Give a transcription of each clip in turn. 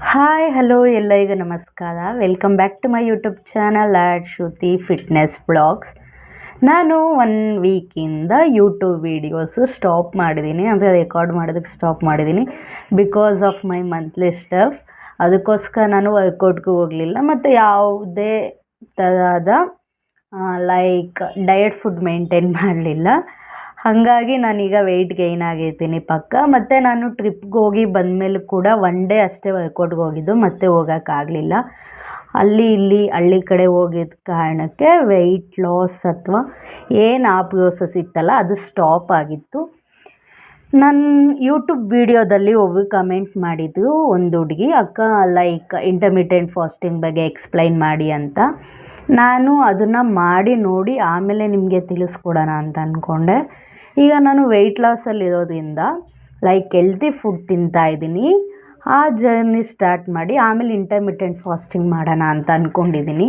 Hi hello ಎಲ್ಲರಿಗೂ ನಮಸ್ಕಾರ. Welcome back to my YouTube channel at Shruti fitness blogs. ನಾನು 1 ವೀಕಿಂದ YouTube videos stop ಮಾಡಿದ್ದೀನಿ, ಅಂದರೆ ರೆಕಾರ್ಡ್ ಮಾಡೋದಕ್ಕೆ ಸ್ಟಾಪ್ ಮಾಡಿದ್ದೀನಿ because of my monthly stuff. ಅದಕ್ಕೋಸ್ಕರ ನಾನು ವರ್ಕೌಟ್ಗೂ ಹೋಗಲಿಲ್ಲ ಮತ್ತು ಯಾವುದೇ ಥರದ ಲೈಕ್ ಡಯಟ್ ಫುಡ್ ಮೇಂಟೈನ್ ಮಾಡಲಿಲ್ಲ. ಹಾಗಾಗಿ ನಾನೀಗ ವೆಯ್ಟ್ ಗೈನ್ ಆಗಿರ್ತೀನಿ ಪಕ್ಕ. ಮತ್ತು ನಾನು ಟ್ರಿಪ್ಗೆ ಹೋಗಿ ಬಂದಮೇಲೆ ಕೂಡ 1 ಡೇ ಅಷ್ಟೇ ವರ್ಕೌಟ್ಗೆ ಹೋಗಿದ್ದು, ಮತ್ತೆ ಹೋಗೋಕ್ಕಾಗಲಿಲ್ಲ. ಅಲ್ಲಿ ಇಲ್ಲಿ ಹಳ್ಳಿ ಕಡೆ ಹೋಗಿದ್ದ ಕಾರಣಕ್ಕೆ ವೆಯ್ಟ್ ಲಾಸ್ ಅಥವಾ ಏನು ಆ ಪ್ರೋಸೆಸ್ ಇತ್ತಲ್ಲ ಅದು ಸ್ಟಾಪ್ ಆಗಿತ್ತು. ನನ್ನ ಯೂಟ್ಯೂಬ್ ವೀಡಿಯೋದಲ್ಲಿ ಒಬ್ಬರು ಕಮೆಂಟ್ ಮಾಡಿದರು, ಒಂದು ಹುಡುಗಿ, ಅಕ್ಕ ಲೈಕ್ ಇಂಟರ್ಮಿಟೆಂಟ್ ಫಾಸ್ಟಿಂಗ್ ಬಗ್ಗೆ ಎಕ್ಸ್ಪ್ಲೈನ್ ಮಾಡಿ ಅಂತ. ನಾನು ಅದನ್ನು ಮಾಡಿ ನೋಡಿ ಆಮೇಲೆ ನಿಮಗೆ ತಿಳಿಸ್ಕೊಡೋಣ ಅಂತ ಅಂದ್ಕೊಂಡೆ. ಈಗ ನಾನು ವೆಯ್ಟ್ ಲಾಸಲ್ಲಿರೋದ್ರಿಂದ ಲೈಕ್ ಹೆಲ್ತಿ ಫುಡ್ ತಿಂತಾಯಿದ್ದೀನಿ. ಆ ಜರ್ನಿ ಸ್ಟಾರ್ಟ್ ಮಾಡಿ ಆಮೇಲೆ ಇಂಟರ್ಮಿಟೆಂಟ್ ಫಾಸ್ಟಿಂಗ್ ಮಾಡೋಣ ಅಂತ ಅಂದ್ಕೊಂಡಿದ್ದೀನಿ.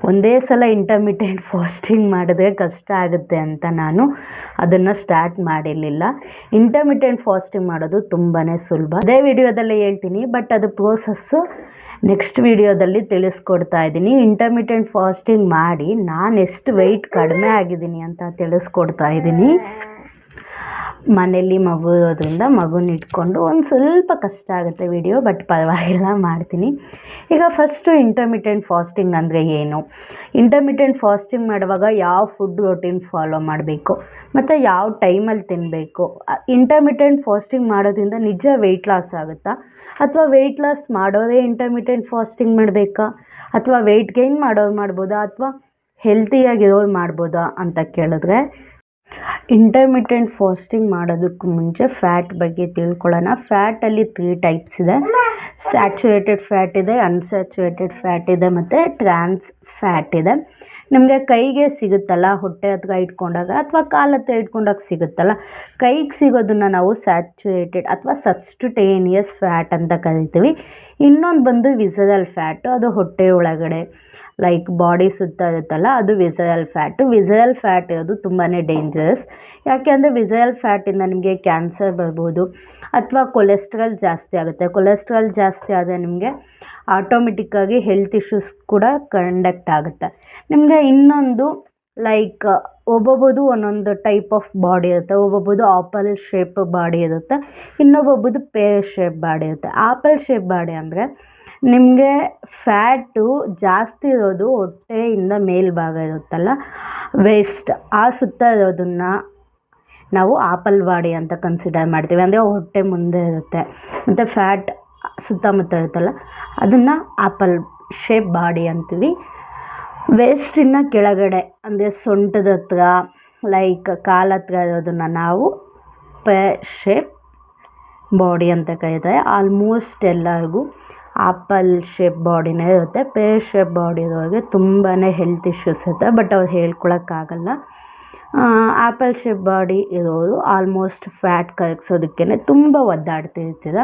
ಒಂದೇ ಸಲ ಇಂಟರ್ಮಿಟೆಂಟ್ ಫಾಸ್ಟಿಂಗ್ ಮಾಡಿದ್ರೆ ಕಷ್ಟ ಆಗುತ್ತೆ ಅಂತ ನಾನು ಅದನ್ನು ಸ್ಟಾರ್ಟ್ ಮಾಡಿರಲಿಲ್ಲ. ಇಂಟರ್ಮಿಟೆಂಟ್ ಫಾಸ್ಟಿಂಗ್ ಮಾಡೋದು ತುಂಬಾ ಸುಲಭ. ಅದೇ ವಿಡಿಯೋದಲ್ಲೇ ಹೇಳ್ತೀನಿ, ಬಟ್ ಅದು ಪ್ರೋಸೆಸ್ಸು ನೆಕ್ಸ್ಟ್ ವಿಡಿಯೋದಲ್ಲಿ ತಿಳಿಸ್ಕೊಡ್ತಾ ಇದ್ದೀನಿ. ಇಂಟರ್ಮಿಟೆಂಟ್ ಫಾಸ್ಟಿಂಗ್ ಮಾಡಿ ನಾನು ಎಷ್ಟು ವೆಯ್ಟ್ ಕಡಿಮೆ ಆಗಿದ್ದೀನಿ ಅಂತ ತಿಳಿಸ್ಕೊಡ್ತಾ ಇದ್ದೀನಿ. ಮನೇಲಿ ಮಗು ಇರೋದ್ರಿಂದ ಮಗುನ ಇಟ್ಕೊಂಡು ಒಂದು ಸ್ವಲ್ಪ ಕಷ್ಟ ಆಗುತ್ತೆ ವಿಡಿಯೋ, ಬಟ್ ಪರವಾಗಿಲ್ಲ ಮಾಡ್ತೀನಿ. ಈಗ ಫಸ್ಟು ಇಂಟರ್ಮಿಟೆಂಟ್ ಫಾಸ್ಟಿಂಗ್ ಅಂದರೆ ಏನು, ಇಂಟರ್ಮಿಟೆಂಟ್ ಫಾಸ್ಟಿಂಗ್ ಮಾಡುವಾಗ ಯಾವ ಫುಡ್ ರೊಟೀನ್ ಫಾಲೋ ಮಾಡಬೇಕು ಮತ್ತು ಯಾವ ಟೈಮಲ್ಲಿ ತಿನ್ನಬೇಕು. ಇಂಟರ್ಮಿಟೆಂಟ್ ಫಾಸ್ಟಿಂಗ್ ಮಾಡೋದ್ರಿಂದ ನಿಜ ವೆಯ್ಟ್ ಲಾಸ್ ಆಗುತ್ತಾ, ಅಥವಾ ವೆಯ್ಟ್ ಲಾಸ್ ಮಾಡೋದೇ ಇಂಟರ್ಮಿಟೆಂಟ್ ಫಾಸ್ಟಿಂಗ್ ಮಾಡಬೇಕಾ, ಅಥವಾ ವೆಯ್ಟ್ ಗೈನ್ ಮಾಡೋರು ಮಾಡ್ಬೋದಾ, ಅಥವಾ ಹೆಲ್ತಿಯಾಗಿರೋರು ಮಾಡ್ಬೋದಾ ಅಂತ ಕೇಳಿದ್ರೆ, ಇಂಟರ್ಮಿಟೆಂಟ್ ಫಾಸ್ಟಿಂಗ್ ಮಾಡೋದಕ್ಕೂ ಮುಂಚೆ ಫ್ಯಾಟ್ ಬಗ್ಗೆ ತಿಳ್ಕೊಳ್ಳೋಣ. ಫ್ಯಾಟಲ್ಲಿ 3 ಟೈಪ್ಸ್ ಇದೆ. ಸ್ಯಾಚುರೇಟೆಡ್ ಫ್ಯಾಟ್ ಇದೆ, ಅನ್ಸ್ಯಾಚುರೇಟೆಡ್ ಫ್ಯಾಟ್ ಇದೆ, ಮತ್ತು ಟ್ರಾನ್ಸ್ ಫ್ಯಾಟ್ ಇದೆ. ನಿಮಗೆ ಕೈಗೆ ಸಿಗುತ್ತಲ್ಲ ಹೊಟ್ಟೆ ಹತ್ರ ಇಟ್ಕೊಂಡಾಗ, ಅಥವಾ ಕಾಲ ಹತ್ರ ಇಟ್ಕೊಂಡಾಗ ಸಿಗುತ್ತಲ್ಲ, ಕೈಗೆ ಸಿಗೋದನ್ನು ನಾವು ಸ್ಯಾಚುರೇಟೆಡ್ ಅಥವಾ ಸಬ್ಸ್ಟಿಟೇನಿಯಸ್ ಫ್ಯಾಟ್ ಅಂತ ಕರಿತೀವಿ. ಇನ್ನೊಂದು ಬಂದು ವಿಸರಲ್ ಫ್ಯಾಟು, ಅದು ಹೊಟ್ಟೆ ಒಳಗಡೆ ಲೈಕ್ ಬಾಡಿ ಸುತ್ತ ಇರುತ್ತಲ್ಲ ಅದು ವಿಸರಲ್ ಫ್ಯಾಟು. ವಿಸರಲ್ ಫ್ಯಾಟ್ ಇರೋದು ತುಂಬಾ ಡೇಂಜರಸ್. ಯಾಕೆ ಅಂದರೆ ವಿಸರಲ್ ಫ್ಯಾಟಿಂದ ನಿಮಗೆ ಕ್ಯಾನ್ಸರ್ ಬರ್ಬೋದು, ಅಥವಾ ಕೊಲೆಸ್ಟ್ರಾಲ್ ಜಾಸ್ತಿ ಆಗುತ್ತೆ. ಕೊಲೆಸ್ಟ್ರಾಲ್ ಜಾಸ್ತಿ ಆದರೆ ನಿಮಗೆ ಆಟೋಮೆಟಿಕ್ಕಾಗಿ ಹೆಲ್ತ್ ಇಶ್ಯೂಸ್ ಕೂಡ ಕಂಡಕ್ಟ್ ಆಗುತ್ತೆ. ನಿಮಗೆ ಇನ್ನೊಂದು ಲೈಕ್ ಒಬ್ಬೊಬ್ಬದು ಒಂದೊಂದು ಟೈಪ್ ಆಫ್ ಬಾಡಿ ಇರುತ್ತೆ. ಒಬ್ಬೊಬ್ಬದು ಆಪಲ್ ಶೇಪ್ ಬಾಡಿ ಇರುತ್ತೆ, ಇನ್ನೊಬ್ಬೊಬ್ಬದು ಪೇರ್ ಶೇಪ್ ಬಾಡಿ ಇರುತ್ತೆ. ಆಪಲ್ ಶೇಪ್ ಬಾಡಿ ಅಂದರೆ ನಿಮಗೆ ಫ್ಯಾಟು ಜಾಸ್ತಿ ಇರೋದು ಹೊಟ್ಟೆಯಿಂದ ಮೇಲ್ಭಾಗ ಇರುತ್ತಲ್ಲ, ವೇಸ್ಟ್, ಆ ಸುತ್ತ ಇರೋದನ್ನು ನಾವು ಆಪಲ್ ಬಾಡಿ ಅಂತ ಕನ್ಸಿಡರ್ ಮಾಡ್ತೀವಿ. ಅಂದರೆ ಹೊಟ್ಟೆ ಮುಂದೆ ಇರುತ್ತೆ ಮತ್ತು ಫ್ಯಾಟ್ ಸುತ್ತಮುತ್ತ ಇರುತ್ತಲ್ಲ ಅದನ್ನು ಆಪಲ್ ಶೇಪ್ ಬಾಡಿ ಅಂತೀವಿ. ವೇಸ್ಟಿನ ಕೆಳಗಡೆ ಅಂದರೆ ಸೊಂಟದ ಹತ್ರ ಲೈಕ್ ಕಾಲ ಹತ್ರ ಇರೋದನ್ನು ನಾವು ಪೇರ್ ಶೇಪ್ ಬಾಡಿ ಅಂತ ಕರೀತಾರೆ. ಆಲ್ಮೋಸ್ಟ್ ಎಲ್ಲರಿಗೂ ಆಪಲ್ ಶೇಪ್ ಬಾಡಿನೇ ಇರುತ್ತೆ. ಪೇರ್ ಶೇಪ್ ಬಾಡಿ ಇರೋರಿಗೆ ತುಂಬಾ ಹೆಲ್ತ್ ಇಶ್ಯೂಸ್ ಇರುತ್ತೆ, ಬಟ್ ಅವ್ರು ಹೇಳ್ಕೊಳಕ್ಕಾಗಲ್ಲ. ಆಪಲ್ ಶೇಪ್ ಬಾಡಿ ಇರೋರು ಆಲ್ಮೋಸ್ಟ್ ಫ್ಯಾಟ್ ಕರಗಿಸೋದಕ್ಕೇ ತುಂಬ ಒದ್ದಾಡ್ತಿರ್ತೀರ.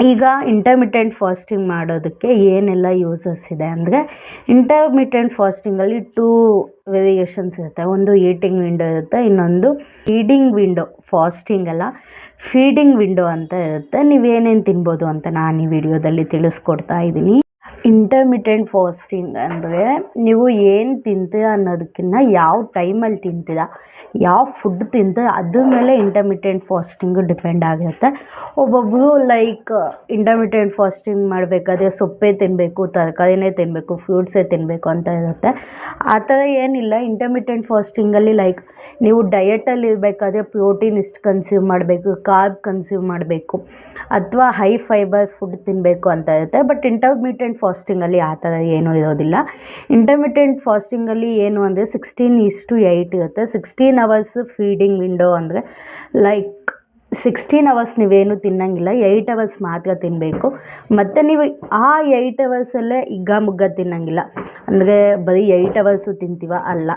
ಈಗ ಇಂಟರ್ಮಿಟೆಂಟ್ ಫಾಸ್ಟಿಂಗ್ ಮಾಡೋದಕ್ಕೆ ಏನೆಲ್ಲ ಯೂಸಸ್ ಇದೆ ಅಂದರೆ, ಇಂಟರ್ಮಿಟೆಂಟ್ ಫಾಸ್ಟಿಂಗಲ್ಲಿ 2 ವೇರಿಯೇಷನ್ಸ್ ಇರುತ್ತೆ. ಒಂದು ಈಟಿಂಗ್ ವಿಂಡೋ ಇರುತ್ತೆ, ಇನ್ನೊಂದು ಫೀಡಿಂಗ್ ವಿಂಡೋ. ಫಾಸ್ಟಿಂಗ್ ಅಲ್ಲ, ಫೀಡಿಂಗ್ ವಿಂಡೋ ಅಂತ ಇರುತ್ತೆ. ನೀವೇನೇನು ತಿನ್ಬೋದು ಅಂತ ನಾನು ಈ ವಿಡಿಯೋದಲ್ಲಿ ತಿಳಿಸ್ಕೊಡ್ತಾ ಇದ್ದೀನಿ. ಇಂಟರ್ಮಿಟೆಂಟ್ ಫಾಸ್ಟಿಂಗ್ ಅಂದರೆ ನೀವು ಏನು ತಿಂತೀರ ಅನ್ನೋದಕ್ಕಿಂತ ಯಾವ ಟೈಮಲ್ಲಿ ತಿಂತೀರ, ಯಾವ ಫುಡ್ ತಿಂತೀರ ಅದ್ರ ಮೇಲೆ ಇಂಟರ್ಮಿಟೆಂಟ್ ಫಾಸ್ಟಿಂಗು ಡಿಪೆಂಡ್ ಆಗಿರುತ್ತೆ. ಒಬ್ಬೊಬ್ಬರು ಲೈಕ್ ಇಂಟರ್ಮಿಟೆಂಟ್ ಫಾಸ್ಟಿಂಗ್ ಮಾಡಬೇಕಾದ್ರೆ ಸೊಪ್ಪೇ ತಿನ್ನಬೇಕು, ತರಕಾರಿನೇ ತಿನ್ನಬೇಕು, ಫ್ರೂಟ್ಸೇ ತಿನ್ನಬೇಕು ಅಂತ ಇರುತ್ತೆ. ಆ ಥರ ಏನಿಲ್ಲ. ಇಂಟರ್ಮಿಟೆಂಟ್ ಫಾಸ್ಟಿಂಗಲ್ಲಿ ಲೈಕ್ ನೀವು ಡಯಟಲ್ಲಿ ಇರಬೇಕಾದ್ರೆ ಪ್ರೋಟೀನ್ ಇಷ್ಟು ಕನ್ಸ್ಯೂಮ್ ಮಾಡಬೇಕು, ಕಾರ್ಬ್ ಕನ್ಸ್ಯೂಮ್ ಮಾಡಬೇಕು, ಅಥವಾ ಹೈ ಫೈಬರ್ ಫುಡ್ ತಿನ್ನಬೇಕು ಅಂತ ಇರುತ್ತೆ. ಬಟ್ ಇಂಟರ್ಮಿಟೆಂಟ್ ಫಾಸ್ಟಿಂಗಲ್ಲಿ ಆ ಥರ ಏನೂ ಇರೋದಿಲ್ಲ. ಇಂಟರ್ಮಿಟೆಂಟ್ ಫಾಸ್ಟಿಂಗಲ್ಲಿ ಏನು ಅಂದರೆ 16:8 ಇರುತ್ತೆ. 16 ಅವರ್ಸ್ ಫೀಡಿಂಗ್ ವಿಂಡೋ ಅಂದರೆ ಲೈಕ್ 16 ಅವರ್ಸ್ ನೀವೇನು ತಿನ್ನಂಗಿಲ್ಲ, 8 ಅವರ್ಸ್ ಮಾತ್ರ ತಿನ್ನಬೇಕು. ಮತ್ತು ನೀವು ಆ 8 ಅವರ್ಸಲ್ಲೇ ಹಿಗ್ಗ ತಿನ್ನಂಗಿಲ್ಲ. ಅಂದರೆ ಬರೀ 8 ಅವರ್ಸು ತಿಂತೀವ ಅಲ್ಲ,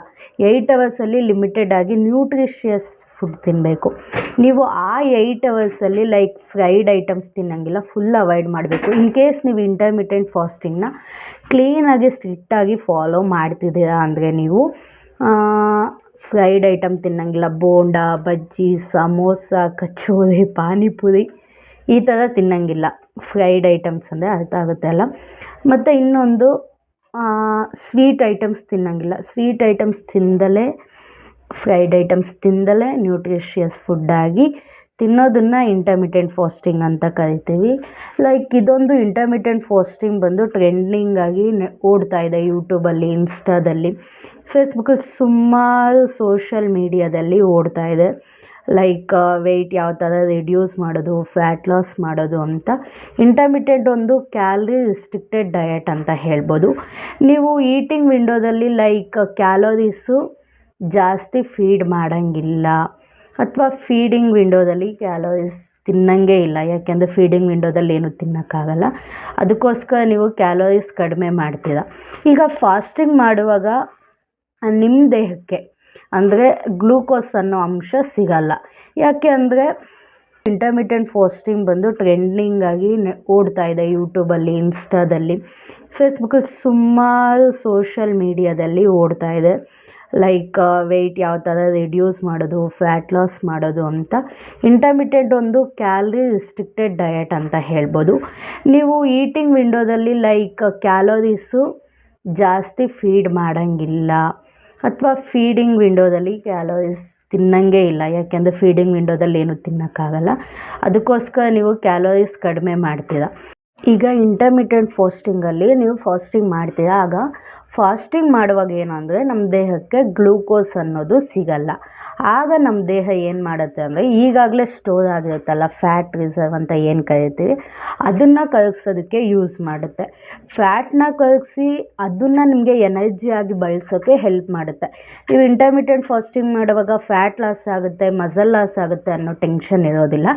8 ಅವರ್ಸಲ್ಲಿ ಲಿಮಿಟೆಡ್ ಆಗಿ ನ್ಯೂಟ್ರಿಷಿಯಸ್ ಫುಡ್ ತಿನ್ನಬೇಕು. ನೀವು ಆ 8 ಅವರ್ಸಲ್ಲಿ ಲೈಕ್ ಫ್ರೈಡ್ ಐಟಮ್ಸ್ ತಿನ್ನಂಗಿಲ್ಲ, ಫುಲ್ ಅವಾಯ್ಡ್ ಮಾಡಬೇಕು. ಇನ್ ಕೇಸ್ ನೀವು ಇಂಟರ್ಮಿಟೆಂಟ್ ಫಾಸ್ಟಿಂಗ್ನ ಕ್ಲೀನಾಗಿ ಸ್ಟ್ರಿಕ್ಟಾಗಿ ಫಾಲೋ ಮಾಡ್ತಿದ್ದೀರಾ ಅಂದರೆ ನೀವು ಫ್ರೈಡ್ ಐಟಮ್ ತಿನ್ನಂಗಿಲ್ಲ. ಬೋಂಡ, ಬಜ್ಜಿ, ಸಮೋಸ, ಕಚೋರಿ, ಪಾನಿಪುರಿ ಈ ಥರ ತಿನ್ನಂಗಿಲ್ಲ. ಫ್ರೈಡ್ ಐಟಮ್ಸ್ ಅಂದರೆ ಅರ್ಥ ಆಗುತ್ತೆ ಅಲ್ಲ. ಮತ್ತು ಇನ್ನೊಂದು ಸ್ವೀಟ್ ಐಟಮ್ಸ್ ತಿನ್ನಂಗಿಲ್ಲ. ಸ್ವೀಟ್ ಐಟಮ್ಸ್ ತಿಂದಲೇ, ಫ್ರೈಡ್ ಐಟಮ್ಸ್ ತಿಂದಲೇ ನ್ಯೂಟ್ರಿಷಿಯಸ್ ಫುಡ್ಡಾಗಿ ತಿನ್ನೋದನ್ನು ಇಂಟರ್ಮಿಟೆಂಟ್ ಫಾಸ್ಟಿಂಗ್ ಅಂತ ಕರಿತೀವಿ. ಲೈಕ್ ಇದೊಂದು ಇಂಟರ್ಮಿಟೆಂಟ್ ಫಾಸ್ಟಿಂಗ್ ಬಂದು ಟ್ರೆಂಡಿಂಗ್ ಆಗಿ ಓಡ್ತಾ ಇದೆ ಯೂಟ್ಯೂಬಲ್ಲಿ, ಇನ್ಸ್ಟಾದಲ್ಲಿ, ಫೇಸ್ಬುಕ್ಕಲ್ಲಿ, ಸುಮಾರು ಸೋಷಲ್ ಮೀಡಿಯಾದಲ್ಲಿ ಓಡ್ತಾ ಇದೆ. ಲೈಕ್ ವೆಯ್ಟ್ ಯಾವ ಥರ ರಿಡ್ಯೂಸ್ ಮಾಡೋದು, ಫ್ಯಾಟ್ ಲಾಸ್ ಮಾಡೋದು ಅಂತ. ಇಂಟರ್ಮಿಟೆಂಟ್ ಒಂದು ಕ್ಯಾಲರಿ ರಿಸ್ಟ್ರಿಕ್ಟೆಡ್ ಡಯಟ್ ಅಂತ ಹೇಳ್ಬೋದು. ನೀವು ಈಟಿಂಗ್ ವಿಂಡೋದಲ್ಲಿ ಲೈಕ್ ಕ್ಯಾಲೋರೀಸು ಜಾಸ್ತಿ ಫೀಡ್ ಮಾಡೋಂಗಿಲ್ಲ, ಅಥವಾ ಫೀಡಿಂಗ್ ವಿಂಡೋದಲ್ಲಿ ಕ್ಯಾಲೋರೀಸ್ ತಿನ್ನಂಗೆ ಇಲ್ಲ. ಯಾಕೆಂದರೆ ಫೀಡಿಂಗ್ ವಿಂಡೋದಲ್ಲಿ ಏನು ತಿನ್ನೋಕ್ಕಾಗಲ್ಲ. ಅದಕ್ಕೋಸ್ಕರ ನೀವು ಕ್ಯಾಲೋರೀಸ್ ಕಡಿಮೆ ಮಾಡ್ತೀರ. ಈಗ ಫಾಸ್ಟಿಂಗ್ ಮಾಡುವಾಗ ನಿಮ್ಮ ದೇಹಕ್ಕೆ ಅಂದರೆ ಗ್ಲೂಕೋಸ್ ಅನ್ನೋ ಅಂಶ ಸಿಗಲ್ಲ. ಯಾಕೆ ಅಂದರೆ ಇಂಟರ್ಮಿಟೆಂಟ್ ಫಾಸ್ಟಿಂಗ್ ಬಂದು ಟ್ರೆಂಡಿಂಗ್ ಆಗಿ ಓಡ್ತಾ ಇದೆ ಯೂಟ್ಯೂಬಲ್ಲಿ, ಇನ್ಸ್ಟಾದಲ್ಲಿ, ಫೇಸ್ಬುಕ್ಕಲ್ಲಿ, ಸುಮಾರು ಸೋಷಲ್ ಮೀಡಿಯಾದಲ್ಲಿ ಓಡ್ತಾ ಇದೆ. ಲೈಕ್ ವೆಯ್ಟ್ ಯಾವ ಥರ ರಿಡ್ಯೂಸ್ ಮಾಡೋದು, ಫ್ಯಾಟ್ ಲಾಸ್ ಮಾಡೋದು ಅಂತ. ಇಂಟರ್ಮಿಟೆಂಟ್ ಒಂದು ಕ್ಯಾಲರಿ ರಿಸ್ಟ್ರಿಕ್ಟೆಡ್ ಡಯಟ್ ಅಂತ ಹೇಳ್ಬೋದು. ನೀವು ಈಟಿಂಗ್ ವಿಂಡೋದಲ್ಲಿ ಲೈಕ್ ಕ್ಯಾಲೋರೀಸು ಜಾಸ್ತಿ ಫೀಡ್ ಮಾಡೋಂಗಿಲ್ಲ, ಅಥವಾ ಫೀಡಿಂಗ್ ವಿಂಡೋದಲ್ಲಿ ಕ್ಯಾಲೋರೀಸ್ ತಿನ್ನಂಗೆ ಇಲ್ಲ. ಯಾಕೆಂದರೆ ಫೀಡಿಂಗ್ ವಿಂಡೋದಲ್ಲಿ ಏನು ತಿನ್ನೋಕ್ಕಾಗಲ್ಲ. ಅದಕ್ಕೋಸ್ಕರ ನೀವು ಕ್ಯಾಲೋರೀಸ್ ಕಡಿಮೆ ಮಾಡ್ತೀರ. ಈಗ ಇಂಟರ್ಮಿಟೆಂಟ್ ಫಾಸ್ಟಿಂಗಲ್ಲಿ ನೀವು ಫಾಸ್ಟಿಂಗ್ ಮಾಡ್ತೀರಾ. ಆಗ ಫಾಸ್ಟಿಂಗ್ ಮಾಡುವಾಗ ಏನು ಅಂದರೆ ನಮ್ಮ ದೇಹಕ್ಕೆ ಗ್ಲೂಕೋಸ್ ಅನ್ನೋದು ಸಿಗಲ್ಲ. ಆಗ ನಮ್ಮ ದೇಹ ಏನು ಮಾಡುತ್ತೆ ಅಂದರೆ ಈಗಾಗಲೇ ಸ್ಟೋರ್ ಆಗಿರುತ್ತಲ್ಲ ಫ್ಯಾಟ್ ರಿಸರ್ವ್ ಅಂತ ಏನು ಕರಿತೀವಿ, ಅದನ್ನು ಕರಗಿಸೋದಕ್ಕೆ ಯೂಸ್ ಮಾಡುತ್ತೆ. ಫ್ಯಾಟ್ನ ಕರಗಿಸಿ ಅದನ್ನು ನಿಮಗೆ ಎನರ್ಜಿಯಾಗಿ ಬಳಸೋಕ್ಕೆ ಹೆಲ್ಪ್ ಮಾಡುತ್ತೆ. ನೀವು ಇಂಟರ್ಮಿಟೆಂಟ್ ಫಾಸ್ಟಿಂಗ್ ಮಾಡುವಾಗ ಫ್ಯಾಟ್ ಲಾಸ್ ಆಗುತ್ತೆ, ಮಸಲ್ ಲಾಸ್ ಆಗುತ್ತೆ ಅನ್ನೋ ಟೆನ್ಷನ್ ಇರೋದಿಲ್ಲ.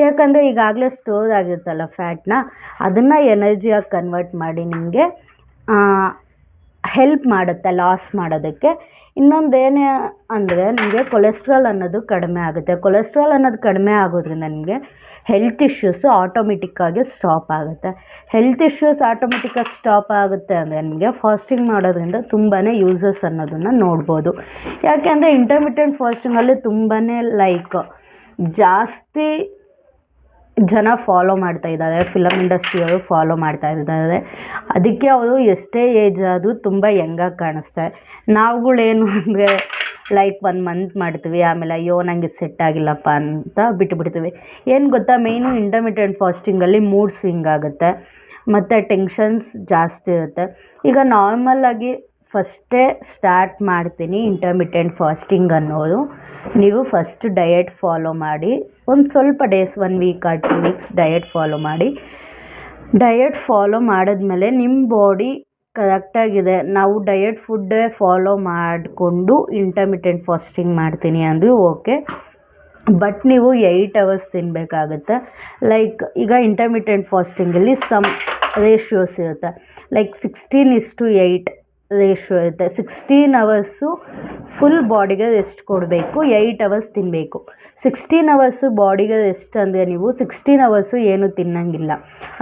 ಯಾಕಂದರೆ ಈಗಾಗಲೇ ಸ್ಟೋರ್ ಆಗಿರುತ್ತಲ್ಲ ಫ್ಯಾಟ್ನ, ಅದನ್ನು ಎನರ್ಜಿಯಾಗಿ ಕನ್ವರ್ಟ್ ಮಾಡಿ ನಿಮಗೆ ಹೆಲ್ಪ್ ಮಾಡುತ್ತೆ ಲಾಸ್ ಮಾಡೋದಕ್ಕೆ. ಇನ್ನೊಂದೇನೇ ಅಂದರೆ ನಿಮಗೆ ಕೊಲೆಸ್ಟ್ರಾಲ್ ಅನ್ನೋದು ಕಡಿಮೆ ಆಗುತ್ತೆ. ಕೊಲೆಸ್ಟ್ರಾಲ್ ಅನ್ನೋದು ಕಡಿಮೆ ಆಗೋದ್ರಿಂದ ನಿಮಗೆ ಹೆಲ್ತ್ ಇಶ್ಯೂಸು ಆಟೋಮೆಟಿಕ್ಕಾಗಿ ಸ್ಟಾಪ್ ಆಗುತ್ತೆ. ಹೆಲ್ತ್ ಇಶ್ಯೂಸ್ ಆಟೋಮೆಟಿಕ್ಕಾಗಿ ಸ್ಟಾಪ್ ಆಗುತ್ತೆ ಅಂದರೆ ನಿಮಗೆ ಫಾಸ್ಟಿಂಗ್ ಮಾಡೋದ್ರಿಂದ ತುಂಬಾ ಯೂಸಸ್ ಅನ್ನೋದನ್ನು ನೋಡ್ಬೋದು. ಯಾಕೆಂದರೆ ಇಂಟರ್ಮಿಟೆಂಟ್ ಫಾಸ್ಟಿಂಗಲ್ಲಿ ತುಂಬಾ ಲೈಕ್ ಜಾಸ್ತಿ ಜನ ಫಾಲೋ ಮಾಡ್ತಾ ಇದ್ದಾರೆ, ಫಿಲಮ್ ಇಂಡಸ್ಟ್ರಿಯವರು ಫಾಲೋ ಮಾಡ್ತಾ ಇದ್ದಾರೆ. ಅದಕ್ಕೆ ಅವರು ಎಷ್ಟೇ ಏಜ್ ಆದರೂ ತುಂಬ ಯಂಗಾಗಿ ಕಾಣಿಸ್ತಾರೆ. ನಾವುಗಳೇನು ಅಂದರೆ ಲೈಕ್ 1 ಮಂತ್ ಮಾಡ್ತೀವಿ, ಆಮೇಲೆ ಅಯ್ಯೋ ನನಗೆ ಸೆಟ್ ಆಗಿಲ್ಲಪ್ಪ ಅಂತ ಬಿಟ್ಟುಬಿಡ್ತೀವಿ. ಏನು ಗೊತ್ತಾ, ಮೇಯ್ನು ಇಂಟರ್ಮಿಟೆಂಟ್ ಫಾಸ್ಟಿಂಗಲ್ಲಿ ಮೂಡ್ ಸ್ವಿಂಗ್ ಆಗುತ್ತೆ ಮತ್ತು ಟೆನ್ಷನ್ಸ್ ಜಾಸ್ತಿ ಇರುತ್ತೆ. ಈಗ ನಾರ್ಮಲಾಗಿ ಫಸ್ಟೇ ಸ್ಟಾರ್ಟ್ ಮಾಡ್ತೀನಿ ಇಂಟರ್ಮಿಟೆಂಟ್ ಫಾಸ್ಟಿಂಗ್ ಅನ್ನೋದು. ನೀವು ಫಸ್ಟ್ ಡಯಟ್ ಫಾಲೋ ಮಾಡಿ, ಒಂದು ಸ್ವಲ್ಪ days, 1 weak R 2 weeks diet follow ಮಾಡಿ. ಡಯಟ್ ಫಾಲೋ ಮಾಡಿದ್ಮೇಲೆ ನಿಮ್ಮ ಬಾಡಿ ಕರೆಕ್ಟಾಗಿದೆ, ನಾವು ಡಯಟ್ ಫುಡ್ಡೇ ಫಾಲೋ ಮಾಡಿಕೊಂಡು ಇಂಟರ್ಮಿಟೆಂಟ್ ಫಾಸ್ಟಿಂಗ್ ಮಾಡ್ತೀನಿ ಅಂದರೂ ಓಕೆ. ಬಟ್ ನೀವು 8 ಅವರ್ಸ್ ತಿನ್ನಬೇಕಾಗುತ್ತೆ. ಲೈಕ್ ಈಗ ಇಂಟರ್ಮಿಟೆಂಟ್ ಫಾಸ್ಟಿಂಗಲ್ಲಿ ಸಮ್ ರೇಷಿಯೋಸ್ ಇರುತ್ತೆ. ಲೈಕ್ 16:8 ರೇಷಿಯೋ ಇರುತ್ತೆ. 16 ಅವರ್ಸು ಫುಲ್ ಬಾಡಿಗೆ ರೆಸ್ಟ್ ಕೊಡಬೇಕು, 8 ಅವರ್ಸ್ ತಿನ್ನಬೇಕು. 16 ಅವರ್ಸು ಬಾಡಿಗೆ ರೆಸ್ಟ್ ಅಂದರೆ ನೀವು 16 ಅವರ್ಸು ಏನು ತಿನ್ನಂಗಿಲ್ಲ.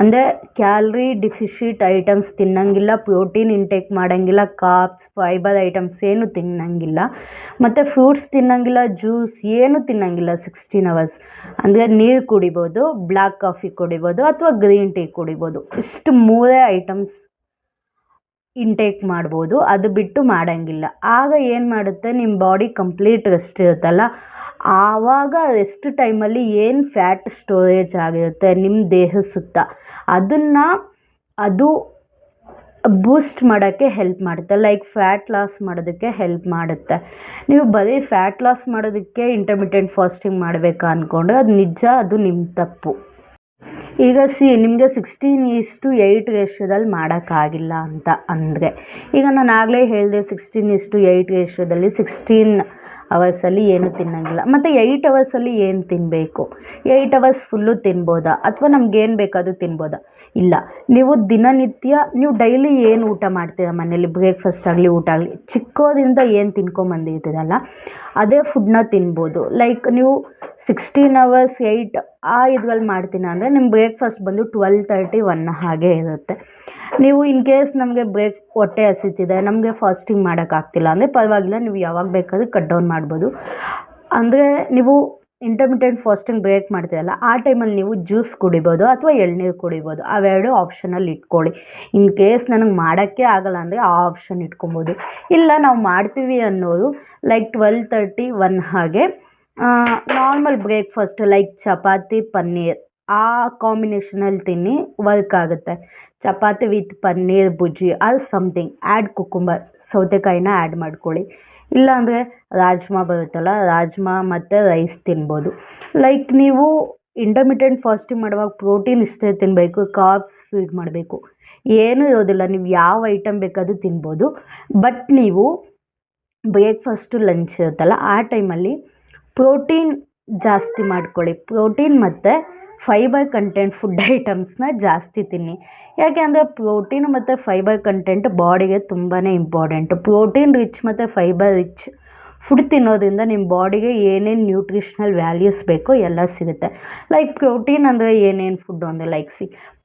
ಅಂದರೆ ಕ್ಯಾಲ್ರಿ ಡಿಫಿಷಿಟ್ ಐಟಮ್ಸ್ ತಿನ್ನಂಗಿಲ್ಲ, ಪ್ರೋಟೀನ್ ಇಂಟೇಕ್ ಮಾಡೋಂಗಿಲ್ಲ, ಕಾರ್ಬ್ಸ್, ಫೈಬರ್ ಐಟಮ್ಸ್ ಏನು ತಿನ್ನಂಗಿಲ್ಲ, ಮತ್ತು ಫ್ರೂಟ್ಸ್ ತಿನ್ನಂಗಿಲ್ಲ, ಜ್ಯೂಸ್ ಏನು ತಿನ್ನಂಗಿಲ್ಲ 16 ಅವರ್ಸ್. ಅಂದರೆ ನೀರು ಕುಡಿಬೋದು, ಬ್ಲ್ಯಾಕ್ ಕಾಫಿ ಕುಡಿಬೋದು, ಅಥವಾ ಗ್ರೀನ್ ಟೀ ಕುಡಿಬೋದು. ಇಷ್ಟು 3 ಐಟಮ್ಸ್ ಇಂಟೇಕ್ ಮಾಡ್ಬೋದು, ಅದು ಬಿಟ್ಟು ಮಾಡೋಂಗಿಲ್ಲ. ಆಗ ಏನು ಮಾಡುತ್ತೆ, ನಿಮ್ಮ ಬಾಡಿ ಕಂಪ್ಲೀಟ್ ರೆಸ್ಟ್ ಇರುತ್ತಲ್ಲ, ಆವಾಗ ರೆಸ್ಟ್ ಟೈಮಲ್ಲಿ ಏನು ಫ್ಯಾಟ್ ಸ್ಟೋರೇಜ್ ಆಗಿರುತ್ತೆ ನಿಮ್ಮ ದೇಹದ ಸುತ್ತ, ಅದು ಬೂಸ್ಟ್ ಮಾಡೋಕ್ಕೆ ಹೆಲ್ಪ್ ಮಾಡುತ್ತೆ. ಲೈಕ್ ಫ್ಯಾಟ್ ಲಾಸ್ ಮಾಡೋದಕ್ಕೆ ಹೆಲ್ಪ್ ಮಾಡುತ್ತೆ. ನೀವು ಬರೀ ಫ್ಯಾಟ್ ಲಾಸ್ ಮಾಡೋದಕ್ಕೆ ಇಂಟರ್ಮಿಟೆಂಟ್ ಫಾಸ್ಟಿಂಗ್ ಮಾಡಬೇಕಾ ಅಂದ್ಕೊಂಡ್ರೆ ಅದು ನಿಜ, ಅದು ನಿಮ್ಮ ತಪ್ಪು. ಈಗ ನಿಮಗೆ 16:8 ರೇಷಿಯೋದಲ್ಲಿ ಮಾಡೋಕ್ಕಾಗಿಲ್ಲ ಅಂತ ಅಂದರೆ, ಈಗ ನಾನು ಆಗಲೇ ಹೇಳಿದೆ 16:8 ರೇಷಿಯೋದಲ್ಲಿ 16 ಅವರ್ಸಲ್ಲಿ ಏನು ತಿನ್ನೋಂಗಿಲ್ಲ. ಮತ್ತು 8 ಅವರ್ಸಲ್ಲಿ ಏನು ತಿನ್ನಬೇಕು? 8 ಅವರ್ಸ್ ಫುಲ್ಲು ತಿನ್ಬೋದಾ, ಅಥವಾ ನಮಗೇನು ಬೇಕಾದರೂ ತಿನ್ಬೋದಾ? ಇಲ್ಲ. ನೀವು ದಿನನಿತ್ಯ ನೀವು ಡೈಲಿ ಏನು ಊಟ ಮಾಡ್ತೀರ ಮನೇಲಿ, ಬ್ರೇಕ್ಫಾಸ್ಟ್ ಆಗಲಿ ಊಟ ಆಗಲಿ, ಚಿಕ್ಕೋದ್ರಿಂದ ಏನು ತಿನ್ಕೊಂಬಂದಿರ್ತೀರಲ್ಲ ಅದೇ ಫುಡ್ನ ತಿನ್ಬೋದು. ಲೈಕ್ ನೀವು 16 ಅವರ್ಸ್ 8 ಆ ಇದ್ರಲ್ಲಿ ಮಾಡ್ತೀನಿ ಅಂದರೆ ನಿಮ್ಮ ಬ್ರೇಕ್ಫಾಸ್ಟ್ ಬಂದು 12:30 1 ಹಾಗೆ ಇರುತ್ತೆ. ನೀವು ಇನ್ ಕೇಸ್ ನಮಗೆ ಹೊಟ್ಟೆ ಹಸಿತಿದೆ, ನಮಗೆ ಫಾಸ್ಟಿಂಗ್ ಮಾಡೋಕ್ಕಾಗ್ತಿಲ್ಲ ಅಂದರೆ ಪರವಾಗಿಲ್ಲ, ನೀವು ಯಾವಾಗ ಬೇಕಾದರೂ ಕಟ್ ಡೌನ್ ಮಾಡ್ಬೋದು. ಅಂದರೆ ನೀವು ಇಂಟರ್ಮಿಟೆಂಟ್ ಫಾಸ್ಟಿಂಗ್ ಬ್ರೇಕ್ ಮಾಡ್ತೀರಲ್ಲ ಆ ಟೈಮಲ್ಲಿ ನೀವು ಜ್ಯೂಸ್ ಕುಡಿಬೋದು ಅಥವಾ ಎಳ್ನೀರು ಕುಡಿಬೋದು. ಅವೆರಡು ಆಪ್ಷನಲ್ಲಿ ಇಟ್ಕೊಳ್ಳಿ. ಇನ್ ಕೇಸ್ ನನಗೆ ಮಾಡೋಕ್ಕೆ ಆಗಲ್ಲ ಅಂದರೆ ಆ ಆಪ್ಷನ್ ಇಟ್ಕೊಬೋದು. ಇಲ್ಲ ನಾವು ಮಾಡ್ತೀವಿ ಅನ್ನೋರು ಲೈಕ್ 12:30 1 ಹಾಗೆ normal breakfast like chapati paneer ಆ ಕಾಂಬಿನೇಷನಲ್ಲಿ ತಿನ್ನಿ, ವರ್ಕ್ ಆಗುತ್ತೆ. ಚಪಾತಿ ವಿತ್ ಪನ್ನೀರ್ ಬುಜ್ಜಿ ಅದು ಸಮಥಿಂಗ್. ಆ್ಯಡ್ ಕುಕುಂಬರ್, ಸೌತೆಕಾಯಿನ ಆ್ಯಡ್ ಮಾಡ್ಕೊಳ್ಳಿ. ಇಲ್ಲಾಂದರೆ ರಾಜ್ಮಾ ಬರುತ್ತಲ್ಲ, ರಾಜ್ಮಾ ಮತ್ತು ರೈಸ್ ತಿನ್ಬೋದು. ಲೈಕ್ ನೀವು ಇಂಟರ್ಮಿಟೆಂಟ್ ಫಾಸ್ಟಿಂಗ್ ಮಾಡುವಾಗ ಪ್ರೋಟೀನ್ ಇಷ್ಟೇ ತಿನ್ನಬೇಕು, ಕಾರ್ಬ್ಸ್ ಫೀಡ್ ಮಾಡಬೇಕು, ಏನೂ ಇರೋದಿಲ್ಲ. ನೀವು ಯಾವ ಐಟಮ್ ಬೇಕಾದರೂ ತಿನ್ಬೋದು. ಬಟ್ ನೀವು ಬ್ರೇಕ್ಫಾಸ್ಟು ಲಂಚ್ ಇರುತ್ತಲ್ಲ ಆ ಟೈಮಲ್ಲಿ ಪ್ರೋಟೀನ್ ಜಾಸ್ತಿ ಮಾಡ್ಕೊಳ್ಳಿ. ಪ್ರೋಟೀನ್ ಮತ್ತು ಫೈಬರ್ ಕಂಟೆಂಟ್ ಫುಡ್ ಐಟಮ್ಸ್ನ ಜಾಸ್ತಿ ತಿನ್ನಿ. ಯಾಕೆ ಅಂದರೆ ಪ್ರೋಟೀನ್ ಮತ್ತು ಫೈಬರ್ ಕಂಟೆಂಟ್ ಬಾಡಿಗೆ ತುಂಬಾ ಇಂಪಾರ್ಟೆಂಟು. ಪ್ರೋಟೀನ್ ರಿಚ್ ಮತ್ತು ಫೈಬರ್ ರಿಚ್ ಫುಡ್ ತಿನ್ನೋದ್ರಿಂದ ನಿಮ್ಮ ಬಾಡಿಗೆ ಏನೇನು ನ್ಯೂಟ್ರಿಷ್ನಲ್ ವ್ಯಾಲ್ಯೂಸ್ ಬೇಕೋ ಎಲ್ಲ ಸಿಗುತ್ತೆ. ಲೈಕ್ ಪ್ರೋಟೀನ್ ಅಂದರೆ ಏನೇನು ಫುಡ್ಡು ಅಂದರೆ ಲೈಕ್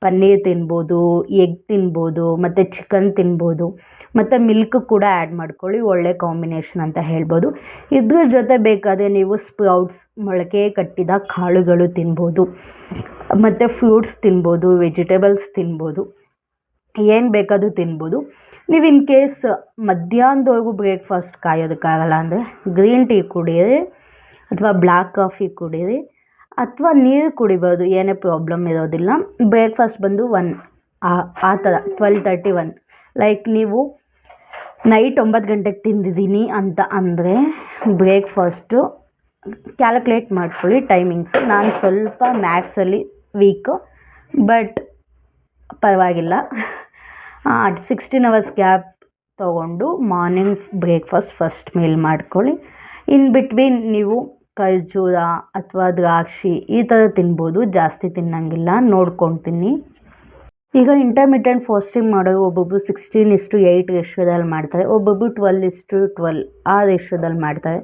ಪನ್ನೀರ್ ತಿನ್ಬೋದು, ಎಗ್ ತಿನ್ಬೋದು, ಮತ್ತು ಚಿಕನ್ ತಿನ್ಬೋದು, ಮತ್ತು ಮಿಲ್ಕ್ ಕೂಡ ಆ್ಯಡ್ ಮಾಡ್ಕೊಳ್ಳಿ. ಒಳ್ಳೆ ಕಾಂಬಿನೇಷನ್ ಅಂತ ಹೇಳ್ಬೋದು. ಇದ್ರ ಜೊತೆ ಬೇಕಾದರೆ ನೀವು ಸ್ಪ್ರೌಟ್ಸ್, ಮೊಳಕೆ ಕಟ್ಟಿದ ಕಾಳುಗಳು ತಿನ್ಬೋದು, ಮತ್ತು ಫ್ರೂಟ್ಸ್ ತಿನ್ಬೋದು, ವೆಜಿಟೇಬಲ್ಸ್ ತಿನ್ಬೋದು, ಏನು ಬೇಕಾದರೂ ತಿನ್ಬೋದು. ನೀವು ಇನ್ ಕೇಸ್ ಮಧ್ಯಾಹ್ನದವರೆಗೂ ಬ್ರೇಕ್ಫಾಸ್ಟ್ ಕಾಯೋದಕ್ಕಾಗಲ್ಲ ಅಂದರೆ ಗ್ರೀನ್ ಟೀ ಕುಡೀರಿ ಅಥವಾ ಬ್ಲ್ಯಾಕ್ ಕಾಫಿ ಕುಡೀರಿ ಅಥವಾ ನೀರು ಕುಡಿಬೋದು, ಏನೇ ಪ್ರಾಬ್ಲಮ್ ಇರೋದಿಲ್ಲ. ಬ್ರೇಕ್ಫಾಸ್ಟ್ ಬಂದು 1 ಆ ಥರ 12:30 1. ಲೈಕ್ ನೀವು ನೈಟ್ 9 ಗಂಟೆಗೆ ತಿಂದಿದ್ದೀನಿ ಅಂತ ಅಂದರೆ ಬ್ರೇಕ್ಫಾಸ್ಟು ಕ್ಯಾಲ್ಕುಲೇಟ್ ಮಾಡ್ಕೊಳ್ಳಿ ಟೈಮಿಂಗ್ಸು. ನಾನು ಸ್ವಲ್ಪ ಮ್ಯಾಥ್ಸಲ್ಲಿ ವೀಕು, ಬಟ್ ಪರವಾಗಿಲ್ಲ. 16 ಅವರ್ಸ್ ಗ್ಯಾಪ್ ತೊಗೊಂಡು ಮಾರ್ನಿಂಗ್ ಬ್ರೇಕ್ಫಾಸ್ಟ್ ಫಸ್ಟ್ ಮೀಲ್ ಮಾಡ್ಕೊಳ್ಳಿ. ಇನ್ ಬಿಟ್ವೀನ್ ನೀವು ಖರ್ಜೂರ ಅಥವಾ ದ್ರಾಕ್ಷಿ ಈ ಥರ ತಿನ್ಬೋದು, ಜಾಸ್ತಿ ತಿನ್ನಂಗಿಲ್ಲ, ನೋಡ್ಕೊಂಡು ತಿನ್ನಿ. ಈಗ ಇಂಟರ್ಮಿಟೆಂಟ್ ಫಾಸ್ಟಿಂಗ್ ಮಾಡೋರು ಒಬ್ಬೊಬ್ಬರು 16:8 ರೇಷ್ಯೋದಲ್ಲಿ ಮಾಡ್ತಾರೆ, ಒಬ್ಬೊಬ್ಬರು 12:12 ಆ ರೇಷ್ಯೋದಲ್ಲಿ ಮಾಡ್ತಾರೆ,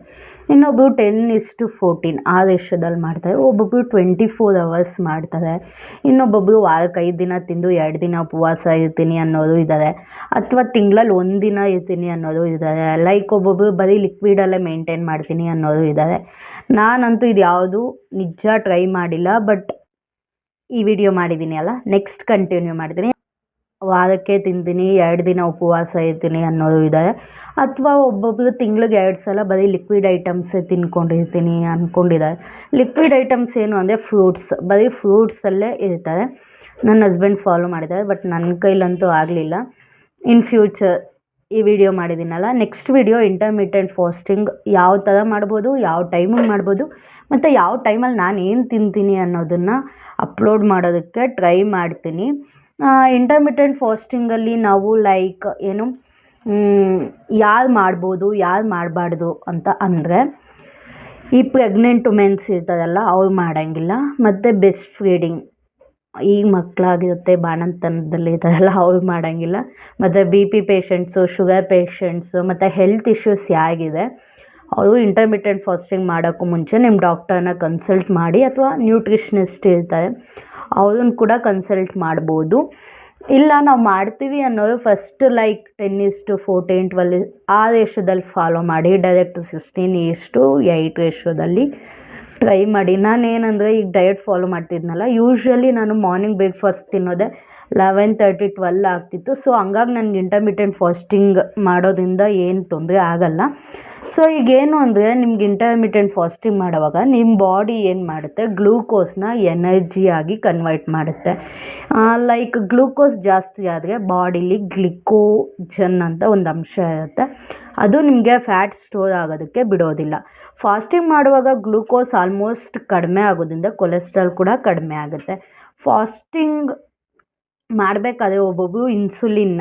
ಇನ್ನೊಬ್ಬರು 10:14 ಆ ರೇಷ್ಯೋದಲ್ಲಿ ಮಾಡ್ತಾರೆ, ಒಬ್ಬೊಬ್ಬರು 24 ಅವರ್ಸ್ ಮಾಡ್ತಾರೆ, ಇನ್ನೊಬ್ಬೊಬ್ಬರು ವಾರಕ್ಕೆ 5 ದಿನ ತಿಂದು 2 ದಿನ ಉಪವಾಸ ಇರ್ತೀನಿ ಅನ್ನೋರು ಇದ್ದಾರೆ, ಅಥವಾ ತಿಂಗಳಲ್ಲಿ 1 ದಿನ ಇರ್ತೀನಿ ಅನ್ನೋರು ಇದ್ದಾರೆ. ಲೈಕ್ ಒಬ್ಬೊಬ್ಬರು ಬರೀ ಲಿಕ್ವಿಡಲ್ಲೇ ಮೇಂಟೈನ್ ಮಾಡ್ತೀನಿ ಅನ್ನೋರು ಇದ್ದಾರೆ. ನಾನಂತೂ ಇದು ಯಾವುದು ನಿಜ ಟ್ರೈ ಮಾಡಿಲ್ಲ, ಬಟ್ ಈ ವಿಡಿಯೋ ಮಾಡಿದ್ದೀನಿ ಅಲ್ಲ, ನೆಕ್ಸ್ಟ್ ಕಂಟಿನ್ಯೂ ಮಾಡ್ತೀನಿ. ವಾರಕ್ಕೆ ತಿಂತೀನಿ 2 ದಿನ ಉಪವಾಸ ಇರ್ತೀನಿ ಅನ್ನೋರು ಇದ್ದಾರೆ, ಅಥವಾ ಒಬ್ಬೊಬ್ಬರು ತಿಂಗಳಿಗೆ 2 ಸಲ ಬರೀ ಲಿಕ್ವಿಡ್ ಐಟಮ್ಸೇ ತಿನ್ಕೊಂಡಿರ್ತೀನಿ ಅಂದ್ಕೊಂಡಿದ್ದಾರೆ. ಲಿಕ್ವಿಡ್ ಐಟಮ್ಸ್ ಏನು ಅಂದರೆ ಫ್ರೂಟ್ಸ್, ಬರೀ ಫ್ರೂಟ್ಸಲ್ಲೇ ಇರ್ತಾರೆ. ನನ್ನ ಹಸ್ಬೆಂಡ್ ಫಾಲೋ ಮಾಡಿದ್ದಾರೆ, ಬಟ್ ನನ್ನ ಕೈಲಂತೂ ಆಗಲಿಲ್ಲ. ಇನ್ ಫ್ಯೂಚರ್ ಈ ವಿಡಿಯೋ ಮಾಡಿದ್ದೀನಲ್ಲ, ನೆಕ್ಸ್ಟ್ ವಿಡಿಯೋ ಇಂಟರ್ಮಿಟೆಂಟ್ ಫಾಸ್ಟಿಂಗ್ ಯಾವ ಥರ ಮಾಡ್ಬೋದು, ಯಾವ ಟೈಮಿಗೆ ಮಾಡ್ಬೋದು, ಮತ್ತು ಯಾವ ಟೈಮಲ್ಲಿ ನಾನು ಏನು ತಿಂತೀನಿ ಅನ್ನೋದನ್ನು ಅಪ್ಲೋಡ್ ಮಾಡೋದಕ್ಕೆ ಟ್ರೈ ಮಾಡ್ತೀನಿ. ಇಂಟರ್ಮಿಟೆಂಟ್ ಫಾಸ್ಟಿಂಗಲ್ಲಿ ನಾವು ಲೈಕ್ ಏನು ಯಾರು ಮಾಡ್ಬೋದು ಯಾರು ಮಾಡಬಾರ್ದು ಅಂತ ಅಂದರೆ ಈ ಪ್ರೆಗ್ನೆಂಟ್ ವುಮೆನ್ಸ್ ಇರ್ತಾರಲ್ಲ ಅವ್ರು ಮಾಡೋಂಗಿಲ್ಲ, ಮತ್ತು ಬೆಸ್ಟ್ ಫೀಡಿಂಗ್ ಈಗ ಮಕ್ಕಳಾಗಿರುತ್ತೆ ಬಾಣಂತನದಲ್ಲಿ ಇದ್ದಾರಲ್ಲ ಅವ್ರು ಮಾಡೋಂಗಿಲ್ಲ, ಮತ್ತು BP ಪೇಷಂಟ್ಸು, ಶುಗರ್ ಪೇಷಂಟ್ಸು, ಮತ್ತು ಹೆಲ್ತ್ ಇಶ್ಯೂಸ್ ಯಾರಿಗಿದೆ ಅವರು ಇಂಟರ್ಮಿಟೆಂಟ್ ಫಾಸ್ಟಿಂಗ್ ಮಾಡೋಕ್ಕೂ ಮುಂಚೆ ನಿಮ್ಮ ಡಾಕ್ಟರ್ನ ಕನ್ಸಲ್ಟ್ ಮಾಡಿ, ಅಥವಾ ನ್ಯೂಟ್ರಿಷನಿಸ್ಟ್ ಇರ್ತಾರೆ ಅವ್ರನ್ನ ಕೂಡ ಕನ್ಸಲ್ಟ್ ಮಾಡ್ಬೋದು. ಇಲ್ಲ ನಾವು ಮಾಡ್ತೀವಿ ಅನ್ನೋರು ಫಸ್ಟ್ ಲೈಕ್ 10:14 12 ಆ ರೇಷ್ಯೋದಲ್ಲಿ ಫಾಲೋ ಮಾಡಿ, ಡೈರೆಕ್ಟ್ 16:8 ರೇಷ್ಯೋದಲ್ಲಿ ಟ್ರೈ ಮಾಡಿ. ನಾನೇನಂದರೆ ಈಗ ಡಯಟ್ ಫಾಲೋ ಮಾಡ್ತಿದ್ನಲ್ಲ, ಯೂಶ್ವಲಿ ನಾನು ಮಾರ್ನಿಂಗ್ ಬ್ರೇಕ್ಫಾಸ್ಟ್ ತಿನ್ನೋದೆ 11:30 12 ಆಗ್ತಿತ್ತು. ಸೊ ಹಂಗಾಗಿ ನನಗೆ ಇಂಟರ್ಮಿಟೆಂಟ್ ಫಾಸ್ಟಿಂಗ್ ಮಾಡೋದ್ರಿಂದ ಏನು ತೊಂದರೆ ಆಗಲ್ಲ. ಸೊ ಈಗೇನು ಅಂದರೆ ನಿಮ್ಗೆ ಇಂಟರ್ಮಿಟೆಂಟ್ ಫಾಸ್ಟಿಂಗ್ ಮಾಡೋವಾಗ ನಿಮ್ಮ ಬಾಡಿ ಏನು ಮಾಡುತ್ತೆ, ಗ್ಲೂಕೋಸ್ನ ಎನರ್ಜಿಯಾಗಿ ಕನ್ವರ್ಟ್ ಮಾಡುತ್ತೆ. ಲೈಕ್ ಗ್ಲೂಕೋಸ್ ಜಾಸ್ತಿ ಆದರೆ ಬಾಡಿಲಿ ಗ್ಲಿಕೋಜನ್ ಅಂತ ಒಂದು ಅಂಶ ಇರುತ್ತೆ, ಅದು ನಿಮಗೆ ಫ್ಯಾಟ್ ಸ್ಟೋರ್ ಆಗೋದಕ್ಕೆ ಬಿಡೋದಿಲ್ಲ. ಫಾಸ್ಟಿಂಗ್ ಮಾಡುವಾಗ ಗ್ಲೂಕೋಸ್ ಆಲ್ಮೋಸ್ಟ್ ಕಡಿಮೆ ಆಗೋದ್ರಿಂದ ಕೊಲೆಸ್ಟ್ರಾಲ್ ಕೂಡ ಕಡಿಮೆ ಆಗುತ್ತೆ. ಫಾಸ್ಟಿಂಗ್ ಮಾಡಬೇಕಾದ್ರೆ ಒಬ್ಬೊಬ್ಬರು ಇನ್ಸುಲಿನ್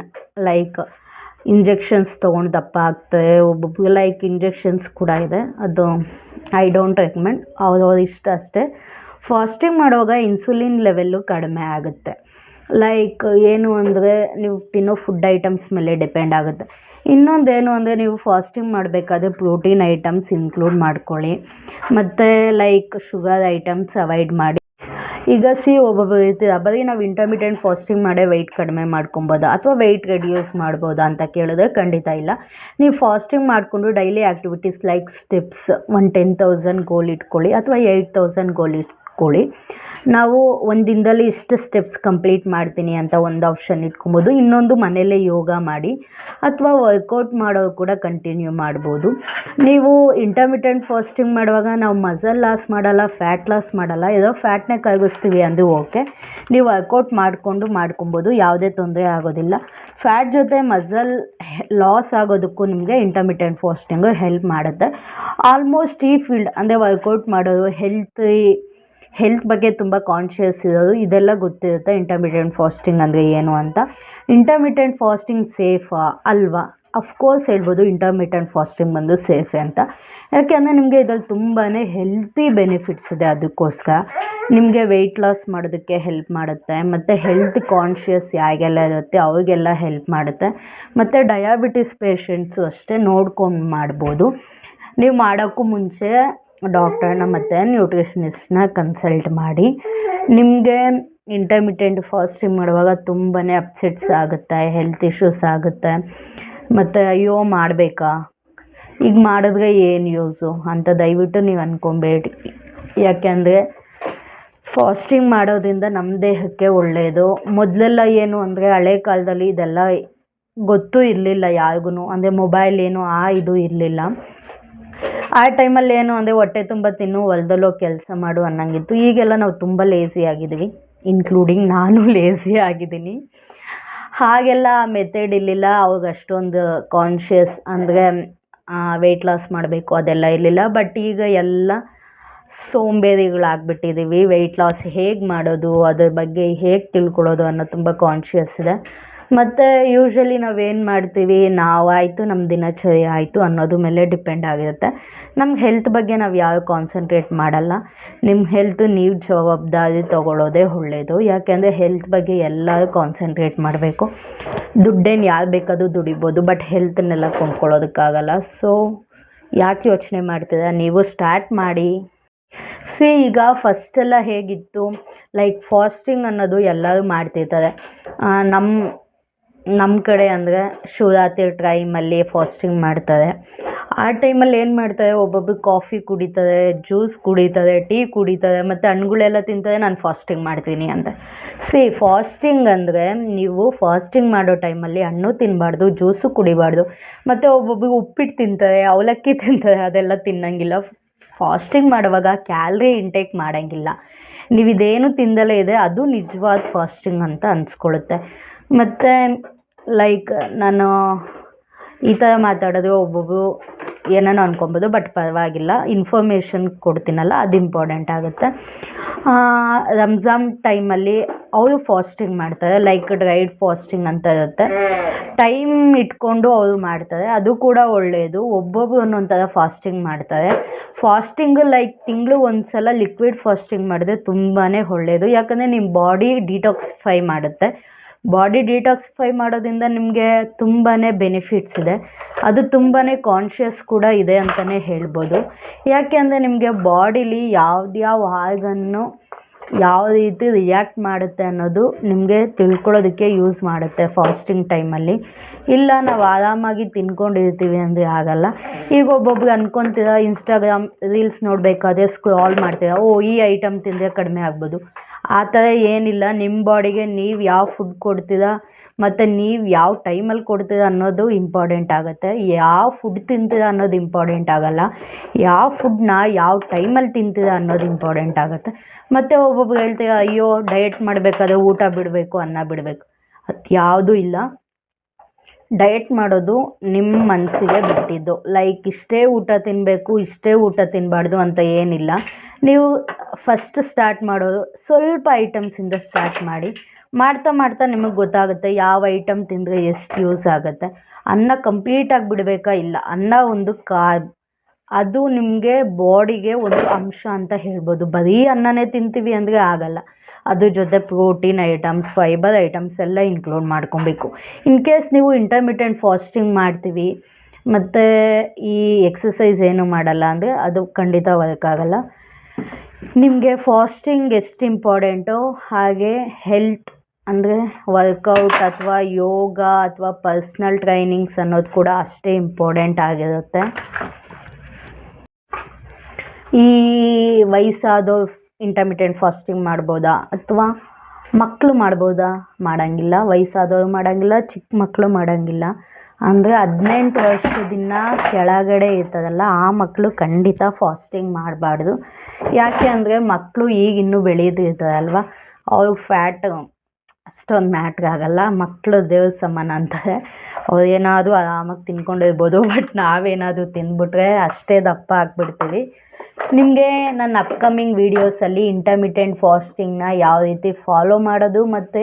ಲೈಕ್ ಇಂಜೆಕ್ಷನ್ಸ್ ತೊಗೊಂಡು ದಪ್ಪ ಆಗ್ತಾರೆ, ಒಬ್ಬೊಬ್ಬರು ಲೈಕ್ ಇಂಜೆಕ್ಷನ್ಸ್ ಕೂಡ ಇದೆ, ಅದು ಐ ಡೋಂಟ್ ರೆಕಮೆಂಡ್, ಅವ್ರವ್ರ ಇಷ್ಟ ಅಷ್ಟೇ. ಫಾಸ್ಟಿಂಗ್ ಮಾಡುವಾಗ ಇನ್ಸುಲಿನ್ ಲೆವೆಲ್ಲು ಕಡಿಮೆ ಆಗುತ್ತೆ. ಲೈಕ್ ಏನು ಅಂದರೆ ನೀವು ತಿನ್ನೋ ಫುಡ್ ಐಟಮ್ಸ್ ಮೇಲೆ ಡಿಪೆಂಡ್ ಆಗುತ್ತೆ. ಇನ್ನೊಂದೇನು ಅಂದರೆ ನೀವು ಫಾಸ್ಟಿಂಗ್ ಮಾಡಬೇಕಾದ್ರೆ ಪ್ರೋಟೀನ್ ಐಟಮ್ಸ್ ಇನ್ಕ್ಲೂಡ್ ಮಾಡ್ಕೊಳ್ಳಿ, ಮತ್ತು ಲೈಕ್ ಶುಗರ್ ಐಟಮ್ಸ್ ಅವಾಯ್ಡ್ ಮಾಡಿ. ಈಗ ಒಬ್ಬೊಬ್ಬರು ಇರ್ತೀರ ಬರೀ ನಾವು ಇಂಟರ್ಮಿಟೆಂಟ್ ಫಾಸ್ಟಿಂಗ್ ಮಾಡೇ ವೆಯ್ಟ್ ಕಡಿಮೆ ಮಾಡ್ಕೊಬೋದಾ ಅಥವಾ ವೆಯ್ಟ್ ರೆಡ್ಯೂಸ್ ಮಾಡ್ಬೋದಾ ಅಂತ ಕೇಳಿದ್ರೆ ಖಂಡಿತ ಇಲ್ಲ. ನೀವು ಫಾಸ್ಟಿಂಗ್ ಮಾಡಿಕೊಂಡು ಡೈಲಿ ಆ್ಯಕ್ಟಿವಿಟೀಸ್ ಲೈಕ್ ಸ್ಟೆಪ್ಸ್ 10,000 ಗೋಲ್ ಇಟ್ಕೊಳ್ಳಿ ಅಥವಾ 8,000 ಗೋಲ್ ಇಟ್ಕೊಳ್ಳಿ. ನಾವು ಒಂದು ದಿನದಲ್ಲಿ ಇಷ್ಟು ಸ್ಟೆಪ್ಸ್ ಕಂಪ್ಲೀಟ್ ಮಾಡ್ತೀನಿ ಅಂತ ಒಂದು ಆಪ್ಷನ್ ಇಟ್ಕೊಬೋದು. ಇನ್ನೊಂದು ಮನೆಯಲ್ಲೇ ಯೋಗ ಮಾಡಿ ಅಥವಾ ವರ್ಕೌಟ್ ಮಾಡೋರು ಕೂಡ ಕಂಟಿನ್ಯೂ ಮಾಡ್ಬೋದು. ನೀವು ಇಂಟರ್ಮಿಟೆಂಟ್ ಫಾಸ್ಟಿಂಗ್ ಮಾಡುವಾಗ ನಾವು ಮಸಲ್ ಲಾಸ್ ಮಾಡಲ್ಲ, ಫ್ಯಾಟ್ ಲಾಸ್ ಮಾಡಲ್ಲ, ಏನೋ ಫ್ಯಾಟ್ನೇ ಕರಗಿಸ್ತೀವಿ ಅಂದು ಓಕೆ, ನೀವು ವರ್ಕೌಟ್ ಮಾಡ್ಕೊಬೋದು, ಯಾವುದೇ ತೊಂದರೆ ಆಗೋದಿಲ್ಲ. ಫ್ಯಾಟ್ ಜೊತೆ ಮಸಲ್ ಲಾಸ್ ಆಗೋದಕ್ಕೂ ನಿಮಗೆ ಇಂಟರ್ಮಿಟೆಂಟ್ ಫಾಸ್ಟಿಂಗು ಹೆಲ್ಪ್ ಮಾಡುತ್ತೆ. ಆಲ್ಮೋಸ್ಟ್ ಈ ಫೀಲ್ಡ್ ಅಂದರೆ ವರ್ಕೌಟ್ ಮಾಡೋರು, ಹೆಲ್ತ್ ಬಗ್ಗೆ ತುಂಬ ಕಾನ್ಷಿಯಸ್ ಇರೋದು, ಇದೆಲ್ಲ ಗೊತ್ತಿರುತ್ತೆ ಇಂಟರ್ಮಿಟೆಂಟ್ ಫಾಸ್ಟಿಂಗ್ ಅಂದರೆ ಏನು ಅಂತ. ಇಂಟರ್ಮಿಟೆಂಟ್ ಫಾಸ್ಟಿಂಗ್ ಸೇಫಾ ಅಲ್ವಾ? ಅಫ್ಕೋರ್ಸ್ ಹೇಳ್ಬೋದು ಇಂಟರ್ಮಿಟೆಂಟ್ ಫಾಸ್ಟಿಂಗ್ ಬಂದು ಸೇಫೆ ಅಂತ. ಯಾಕೆಂದರೆ ನಿಮಗೆ ಇದರಲ್ಲಿ ತುಂಬಾ ಹೆಲ್ತಿ ಬೆನಿಫಿಟ್ಸ್ ಇದೆ. ಅದಕ್ಕೋಸ್ಕರ ನಿಮಗೆ ವೆಯ್ಟ್ ಲಾಸ್ ಮಾಡೋದಕ್ಕೆ ಹೆಲ್ಪ್ ಮಾಡುತ್ತೆ, ಮತ್ತು ಹೆಲ್ತ್ ಕಾನ್ಷಿಯಸ್ ಯಾರಿಗೆಲ್ಲ ಇರುತ್ತೆ ಅವ್ರಿಗೆಲ್ಲ ಹೆಲ್ಪ್ ಮಾಡುತ್ತೆ. ಮತ್ತು ಡಯಾಬಿಟಿಸ್ ಪೇಷಂಟ್ಸು ಅಷ್ಟೇ ನೋಡ್ಕೊಂಡು ಮಾಡ್ಬೋದು. ನೀವು ಮಾಡೋಕ್ಕೂ ಮುಂಚೆ ಡಾಕ್ಟರ್ನ ಮತ್ತು ನ್ಯೂಟ್ರಿಷನಿಸ್ಟ್ನ ಕನ್ಸಲ್ಟ್ ಮಾಡಿ. ನಿಮಗೆ ಇಂಟರ್ಮಿಟೆಂಟ್ ಫಾಸ್ಟಿಂಗ್ ಮಾಡುವಾಗ ತುಂಬಾ ಅಪ್ಸೆಟ್ಸ್ ಆಗುತ್ತೆ, ಹೆಲ್ತ್ ಇಶ್ಯೂಸ್ ಆಗುತ್ತೆ, ಮತ್ತು ಅಯ್ಯೋ ಮಾಡಬೇಕಾ, ಈಗ ಮಾಡಿದ್ರೆ ಏನು ಯೂಸು ಅಂತ ದಯವಿಟ್ಟು ನೀವು ಅಂದ್ಕೊಬೇಡಿ. ಯಾಕೆಂದರೆ ಫಾಸ್ಟಿಂಗ್ ಮಾಡೋದ್ರಿಂದ ನಮ್ಮ ದೇಹಕ್ಕೆ ಒಳ್ಳೆಯದು. ಮೊದಲೆಲ್ಲ ಏನು ಅಂದರೆ ಹಳೆ ಕಾಲದಲ್ಲಿ ಇದೆಲ್ಲ ಗೊತ್ತೂ ಇರಲಿಲ್ಲ ಯಾರಿಗೂ, ಅಂದರೆ ಮೊಬೈಲ್ ಏನು ಇದು ಇರಲಿಲ್ಲ. ಆ ಟೈಮಲ್ಲಿ ಏನು ಅಂದರೆ ಹೊಟ್ಟೆ ತುಂಬ ತಿನ್ನು ಹೊಲದಲ್ಲೋ ಕೆಲಸ ಮಾಡು ಅನ್ನಂಗಿತ್ತು. ಈಗೆಲ್ಲ ನಾವು ತುಂಬ ಲೇಸಿ ಆಗಿದ್ದೀವಿ, ಇನ್ಕ್ಲೂಡಿಂಗ್ ನಾನು ಲೇಸಿ ಆಗಿದ್ದೀನಿ. ಹಾಗೆಲ್ಲ ಮೆಥಡ್ ಇರಲಿಲ್ಲ ಅವಾಗ, ಅಷ್ಟೊಂದು ಕಾನ್ಷಿಯಸ್ ಅಂದರೆ ವೆಯ್ಟ್ ಲಾಸ್ ಮಾಡಬೇಕು ಅದೆಲ್ಲ ಇರಲಿಲ್ಲ. ಬಟ್ ಈಗ ಎಲ್ಲ ಸೋಂಬೇರಿಗಳಾಗ್ಬಿಟ್ಟಿದ್ದೀವಿ. ವೆಯ್ಟ್ ಲಾಸ್ ಹೇಗೆ ಮಾಡೋದು, ಅದ್ರ ಬಗ್ಗೆ ಹೇಗೆ ತಿಳ್ಕೊಳ್ಳೋದು ಅನ್ನೋ ತುಂಬ ಕಾನ್ಷಿಯಸ್ ಇದೆ. ಮತ್ತು ಯೂಶ್ವಲಿ ನಾವೇನು ಮಾಡ್ತೀವಿ, ನಾವಾಯಿತು ನಮ್ಮ ದಿನಚರಿ ಆಯಿತು ಅನ್ನೋದ್ರ ಮೇಲೆ ಡಿಪೆಂಡ್ ಆಗಿರುತ್ತೆ. ನಮ್ಮ ಹೆಲ್ತ್ ಬಗ್ಗೆ ನಾವು ಯಾರು ಕಾನ್ಸಂಟ್ರೇಟ್ ಮಾಡಲ್ಲ. ನಿಮ್ಮ ಹೆಲ್ತ್ ನೀವು ಜವಾಬ್ದಾರಿ ತೊಗೊಳ್ಳೋದೇ ಒಳ್ಳೆಯದು. ಯಾಕೆಂದರೆ ಹೆಲ್ತ್ ಬಗ್ಗೆ ಎಲ್ಲರೂ ಕಾನ್ಸಂಟ್ರೇಟ್ ಮಾಡಬೇಕು. ದುಡ್ಡೇನು ಯಾರು ಬೇಕಾದರೂ ದುಡಿಬೋದು, ಬಟ್ ಹೆಲ್ತನ್ನೆಲ್ಲ ಕೊಂಡ್ಕೊಳ್ಳೋದಕ್ಕಾಗಲ್ಲ. ಸೊ ಯಾಕೆ ಯೋಚನೆ ಮಾಡ್ತೀರಾ, ನೀವು ಸ್ಟಾರ್ಟ್ ಮಾಡಿ. ಈಗ ಫಸ್ಟೆಲ್ಲ ಹೇಗಿತ್ತು, ಲೈಕ್ ಫಾಸ್ಟಿಂಗ್ ಅನ್ನೋದು ಎಲ್ಲರೂ ಮಾಡ್ತಿರ್ತಾರೆ. ನಮ್ಮ ಕಡೆ ಅಂದರೆ ಶಿವರಾತ್ರಿ ಟೈಮಲ್ಲಿ ಫಾಸ್ಟಿಂಗ್ ಮಾಡ್ತಾರೆ. ಆ ಟೈಮಲ್ಲಿ ಏನು ಮಾಡ್ತಾರೆ, ಒಬ್ಬೊಬ್ಬರು ಕಾಫಿ ಕುಡಿತಾರೆ, ಜ್ಯೂಸ್ ಕುಡಿತಾರೆ, ಟೀ ಕುಡಿತಾರೆ, ಮತ್ತು ಹಣ್ಣುಗಳೆಲ್ಲ ತಿಂತಾರೆ, ನಾನು ಫಾಸ್ಟಿಂಗ್ ಮಾಡ್ತೀನಿ ಅಂತ. ಫಾಸ್ಟಿಂಗ್ ಅಂದರೆ ನೀವು ಫಾಸ್ಟಿಂಗ್ ಮಾಡೋ ಟೈಮಲ್ಲಿ ಹಣ್ಣು ತಿನ್ನಬಾರ್ದು, ಜ್ಯೂಸು ಕುಡಿಬಾರ್ದು, ಮತ್ತು ಒಬ್ಬೊಬ್ಬರು ಉಪ್ಪಿಟ್ಟು ತಿಂತಾರೆ, ಅವಲಕ್ಕಿ ತಿಂತಾರೆ, ಅದೆಲ್ಲ ತಿನ್ನಂಗಿಲ್ಲ. ಫಾಸ್ಟಿಂಗ್ ಮಾಡುವಾಗ ಕ್ಯಾಲ್ರಿ ಇಂಟೇಕ್ ಮಾಡೋಂಗಿಲ್ಲ. ನೀವು ಇದೇನು ತಿಂದಲೇ ಇದೆ ಅದು ನಿಜವಾದ ಫಾಸ್ಟಿಂಗ್ ಅಂತ ಅನಿಸ್ಕೊಳ್ಳುತ್ತೆ. ಮತ್ತು ಲೈಕ್ ನಾನು ಈ ಥರ ಮಾತಾಡೋದು ಒಬ್ಬೊಬ್ಬರು ಏನೇನೋ ಅನ್ಕೊಬೋದು, ಬಟ್ ಪರವಾಗಿಲ್ಲ, ಇನ್ಫಾರ್ಮೇಷನ್ ಕೊಡ್ತೀನಲ್ಲ ಅದು ಇಂಪಾರ್ಟೆಂಟ್ ಆಗುತ್ತೆ. ರಂಜಾನ್ ಟೈಮಲ್ಲಿ ಅವರು ಫಾಸ್ಟಿಂಗ್ ಮಾಡ್ತಾರೆ, ಲೈಕ್ ಡ್ರೈಡ್ ಫಾಸ್ಟಿಂಗ್ ಅಂತ ಇರುತ್ತೆ. ಟೈಮ್ ಇಟ್ಕೊಂಡು ಅವರು ಮಾಡ್ತಾರೆ, ಅದು ಕೂಡ ಒಳ್ಳೆಯದು. ಒಬ್ಬೊಬ್ಬರು ಒಂದೊಂದು ಥರ ಫಾಸ್ಟಿಂಗ್ ಮಾಡ್ತಾರೆ. ಫಾಸ್ಟಿಂಗು ಲೈಕ್ ತಿಂಗಳು ಒಂದು ಸಲ ಲಿಕ್ವಿಡ್ ಫಾಸ್ಟಿಂಗ್ ಮಾಡಿದ್ರೆ ತುಂಬಾ ಒಳ್ಳೆಯದು. ಯಾಕಂದರೆ ನಿಮ್ಮ ಬಾಡಿ ಡಿಟಾಕ್ಸಿಫೈ ಮಾಡುತ್ತೆ. ಬಾಡಿ ಡಿಟಾಕ್ಸಿಫೈ ಮಾಡೋದ್ರಿಂದ ನಿಮಗೆ ತುಂಬಾ ಬೆನಿಫಿಟ್ಸ್ ಇದೆ. ಅದು ತುಂಬಾ ಕಾನ್ಷಿಯಸ್ ಕೂಡ ಇದೆ ಅಂತಲೇ ಹೇಳ್ಬೋದು. ಯಾಕೆ ಅಂದರೆ ನಿಮಗೆ ಬಾಡಿಲಿ ಯಾವ ಆರ್ಗನ್ನು ಯಾವ ರೀತಿ ರಿಯಾಕ್ಟ್ ಮಾಡುತ್ತೆ ಅನ್ನೋದು ನಿಮಗೆ ತಿಳ್ಕೊಳ್ಳೋದಕ್ಕೆ ಯೂಸ್ ಮಾಡುತ್ತೆ ಫಾಸ್ಟಿಂಗ್ ಟೈಮಲ್ಲಿ. ಇಲ್ಲ ನಾವು ಆರಾಮಾಗಿ ತಿನ್ಕೊಂಡಿರ್ತೀವಿ ಅಂದರೆ ಆಗಲ್ಲ. ಈಗ ಒಬ್ಬೊಬ್ರು ಅಂದ್ಕೊತೀರ, ಇನ್ಸ್ಟಾಗ್ರಾಮ್ ರೀಲ್ಸ್ ನೋಡಬೇಕಾದ್ರೆ ಸ್ಕ್ರಾಲ್ ಮಾಡ್ತೀರಾ, ಈ ಐಟಮ್ ತಿಂದರೆ ಕಡಿಮೆ ಆಗ್ಬೋದು. ಆ ಥರ ಏನಿಲ್ಲ. ನಿಮ್ಮ ಬಾಡಿಗೆ ನೀವು ಯಾವ ಫುಡ್ ಕೊಡ್ತೀರಾ ಮತ್ತು ನೀವು ಯಾವ ಟೈಮಲ್ಲಿ ಕೊಡ್ತೀರಾ ಅನ್ನೋದು ಇಂಪಾರ್ಟೆಂಟ್ ಆಗುತ್ತೆ. ಯಾವ ಫುಡ್ ತಿಂತೀರಾ ಅನ್ನೋದು ಇಂಪಾರ್ಟೆಂಟ್ ಆಗಲ್ಲ, ಯಾವ ಫುಡ್ನ ಯಾವ ಟೈಮಲ್ಲಿ ತಿಂತೀರಾ ಅನ್ನೋದು ಇಂಪಾರ್ಟೆಂಟ್ ಆಗುತ್ತೆ. ಮತ್ತು ಒಬ್ಬೊಬ್ರು ಹೇಳ್ತೀರಾ, ಅಯ್ಯೋ ಡಯಟ್ ಮಾಡಬೇಕಾದ್ರೆ ಊಟ ಬಿಡಬೇಕು, ಅನ್ನ ಬಿಡಬೇಕು, ಅದು ಯಾವುದೂ ಇಲ್ಲ. ಡಯಟ್ ಮಾಡೋದು ನಿಮ್ಮ ಮನಸ್ಸಿಗೆ ಬಿಟ್ಟಿದ್ದು. ಲೈಕ್ ಇಷ್ಟೇ ಊಟ ತಿನ್ನಬೇಕು, ಇಷ್ಟೇ ಊಟ ತಿನ್ನಬಾರ್ದು ಅಂತ ಏನಿಲ್ಲ. ನೀವು ಫಸ್ಟ್ ಸ್ಟಾರ್ಟ್ ಮಾಡೋದು ಸ್ವಲ್ಪ ಐಟಮ್ಸಿಂದ ಸ್ಟಾರ್ಟ್ ಮಾಡಿ. ಮಾಡ್ತಾ ನಿಮಗೆ ಗೊತ್ತಾಗುತ್ತೆ ಯಾವ ಐಟಮ್ ತಿಂದರೆ ಎಷ್ಟು ಯೂಸ್ ಆಗುತ್ತೆ. ಅನ್ನ ಕಂಪ್ಲೀಟಾಗಿ ಬಿಡಬೇಕಾ, ಇಲ್ಲ, ಅನ್ನ ಒಂದು ಕಾರ್ಬ್, ಅದು ನಿಮಗೆ ಬಾಡಿಗೆ ಒಂದು ಅಂಶ ಅಂತ ಹೇಳ್ಬೋದು. ಬರೀ ಅನ್ನನೇ ತಿಂತೀವಿ ಅಂದರೆ ಆಗಲ್ಲ. ಅದ್ರ ಜೊತೆ ಪ್ರೋಟೀನ್ ಐಟಮ್ಸ್, ಫೈಬರ್ ಐಟಮ್ಸ್ ಎಲ್ಲ ಇನ್ಕ್ಲೂಡ್ ಮಾಡ್ಕೊಬೇಕು. ಇನ್ ಕೇಸ್ ನೀವು ಇಂಟರ್ಮಿಟೆಂಟ್ ಫಾಸ್ಟಿಂಗ್ ಮಾಡ್ತೀವಿ ಮತ್ತು ಈ ಎಕ್ಸಸೈಸ್ ಏನು ಮಾಡಲ್ಲ ಅಂದರೆ ಅದು ಖಂಡಿತ ವರ್ಕ್ ಆಗಲ್ಲ. ನಿಮಗೆ ಫಾಸ್ಟಿಂಗ್ ಎಷ್ಟು ಇಂಪಾರ್ಟೆಂಟೋ ಹಾಗೆ ಹೆಲ್ತ್ ಅಂದರೆ ವರ್ಕೌಟ್ ಅಥವಾ ಯೋಗ ಅಥವಾ ಪರ್ಸ್ನಲ್ ಟ್ರೈನಿಂಗ್ಸ್ ಅನ್ನೋದು ಕೂಡ ಅಷ್ಟೇ ಇಂಪಾರ್ಟೆಂಟ್ ಆಗಿರುತ್ತೆ. ಈ ವಯಸ್ಸಾದವ್ರು ಇಂಟರ್ಮಿಟೆಂಟ್ ಫಾಸ್ಟಿಂಗ್ ಮಾಡ್ಬೋದಾ ಅಥವಾ ಮಕ್ಕಳು ಮಾಡ್ಬೋದಾ? ಮಾಡೋಂಗಿಲ್ಲ. ವಯಸ್ಸಾದವ್ರು ಮಾಡೋಂಗಿಲ್ಲ, ಚಿಕ್ಕ ಮಕ್ಕಳು ಮಾಡೋಂಗಿಲ್ಲ. ಅಂದರೆ 18 ವರ್ಷದಿಂದ ಕೆಳಗಡೆ ಇರ್ತದಲ್ಲ ಆ ಮಕ್ಕಳು ಖಂಡಿತ ಫಾಸ್ಟಿಂಗ್ ಮಾಡಬಾರ್ದು. ಯಾಕೆ ಅಂದರೆ ಮಕ್ಕಳು ಈಗ ಇನ್ನೂ ಬೆಳೆಯೋದಿರ್ತದಲ್ವ, ಅವ್ರಿಗೆ ಫ್ಯಾಟ್ ಅಷ್ಟೊಂದು ಮ್ಯಾಟ್ರ್ ಆಗಲ್ಲ. ಮಕ್ಕಳು ದೇವ್ರ ಸಮಾನ ಅಂತಾರೆ. ಅವ್ರು ಏನಾದರೂ ಆರಾಮಾಗಿ ತಿನ್ಕೊಂಡಿರ್ಬೋದು, ಬಟ್ ನಾವೇನಾದರೂ ತಿಂದ್ಬಿಟ್ರೆ ಅಷ್ಟೇ ದಪ್ಪ ಆಗಿಬಿಡ್ತೀವಿ. ನಿಮಗೆ ನನ್ನ ಅಪ್ಕಮಿಂಗ್ ವೀಡಿಯೋಸಲ್ಲಿ ಇಂಟರ್ಮಿಟೆಂಟ್ ಫಾಸ್ಟಿಂಗ್ನ ಯಾವ ರೀತಿ ಫಾಲೋ ಮಾಡೋದು ಮತ್ತು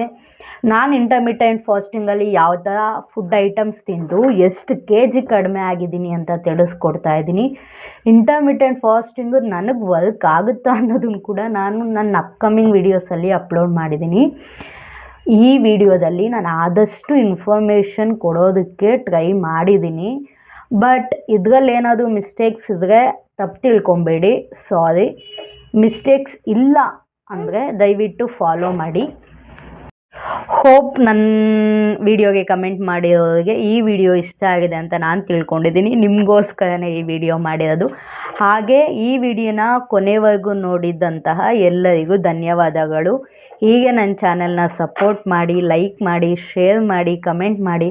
ನಾನು ಇಂಟರ್ಮಿಟೆಂಟ್ ಫಾಸ್ಟಿಂಗಲ್ಲಿ ಯಾವ ಥರ ಫುಡ್ ಐಟಮ್ಸ್ ತಿಂದು ಎಷ್ಟು kg ಕಡಿಮೆ ಆಗಿದ್ದೀನಿ ಅಂತ ತಿಳಿಸ್ಕೊಡ್ತಾ ಇದ್ದೀನಿ. ಇಂಟರ್ಮಿಟೆಂಟ್ ಫಾಸ್ಟಿಂಗು ನನಗೆ ವರ್ಕ್ ಆಗುತ್ತಾ ಅನ್ನೋದನ್ನು ಕೂಡ ನಾನು ನನ್ನ ಅಪ್ಕಮಿಂಗ್ ವೀಡಿಯೋಸಲ್ಲಿ ಅಪ್ಲೋಡ್ ಮಾಡಿದ್ದೀನಿ. ಈ ವಿಡಿಯೋದಲ್ಲಿ ನಾನು ಆದಷ್ಟು ಇನ್ಫಾರ್ಮೇಷನ್ ಕೊಡೋದಕ್ಕೆ ಟ್ರೈ ಮಾಡಿದ್ದೀನಿ. ಬಟ್ ಇದರಲ್ಲಿ ಏನಾದರೂ ಮಿಸ್ಟೇಕ್ಸ್ ಇದ್ದರೆ ತಪ್ಪು ತಿಳ್ಕೊಬೇಡಿ, ಸಾರಿ. ಮಿಸ್ಟೇಕ್ಸ್ ಇಲ್ಲ ಅಂದರೆ ದಯವಿಟ್ಟು ಫಾಲೋ ಮಾಡಿ. ಹೋಪ್ ನನ್ನ ವಿಡಿಯೋಗೆ ಕಮೆಂಟ್ ಮಾಡಿರೋರಿಗೆ ಈ ವಿಡಿಯೋ ಇಷ್ಟ ಆಗಿದೆ ಅಂತ ನಾನು ತಿಳ್ಕೊಂಡಿದ್ದೀನಿ. ನಿಮಗೋಸ್ಕರನೇ ಈ ವಿಡಿಯೋ ಮಾಡಿರೋದು. ಹಾಗೆ ಈ ವಿಡಿಯೋನ ಕೊನೆವರೆಗೂ ನೋಡಿದ್ದಂತಹ ಎಲ್ಲರಿಗೂ ಧನ್ಯವಾದಗಳು. ಹೀಗೆ ನನ್ನ ಚಾನಲ್ನ ಸಪೋರ್ಟ್ ಮಾಡಿ, ಲೈಕ್ ಮಾಡಿ, ಶೇರ್ ಮಾಡಿ, ಕಮೆಂಟ್ ಮಾಡಿ,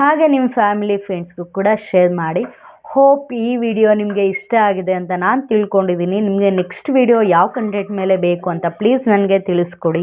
ಹಾಗೆ ನಿಮ್ಮ ಫ್ಯಾಮಿಲಿ ಫ್ರೆಂಡ್ಸ್ಗೂ ಕೂಡ ಶೇರ್ ಮಾಡಿ. ಹೋಪ್ ಈ ವಿಡಿಯೋ ನಿಮಗೆ ಇಷ್ಟ ಆಗಿದೆ ಅಂತ ನಾನು ತಿಳ್ಕೊಂಡಿದ್ದೀನಿ. ನಿಮಗೆ ನೆಕ್ಸ್ಟ್ ವಿಡಿಯೋ ಯಾವ ಕಂಟೆಂಟ್ ಮೇಲೆ ಬೇಕು ಅಂತ ಪ್ಲೀಸ್ ನನಗೆ ತಿಳಿಸ್ಕೊಡಿ.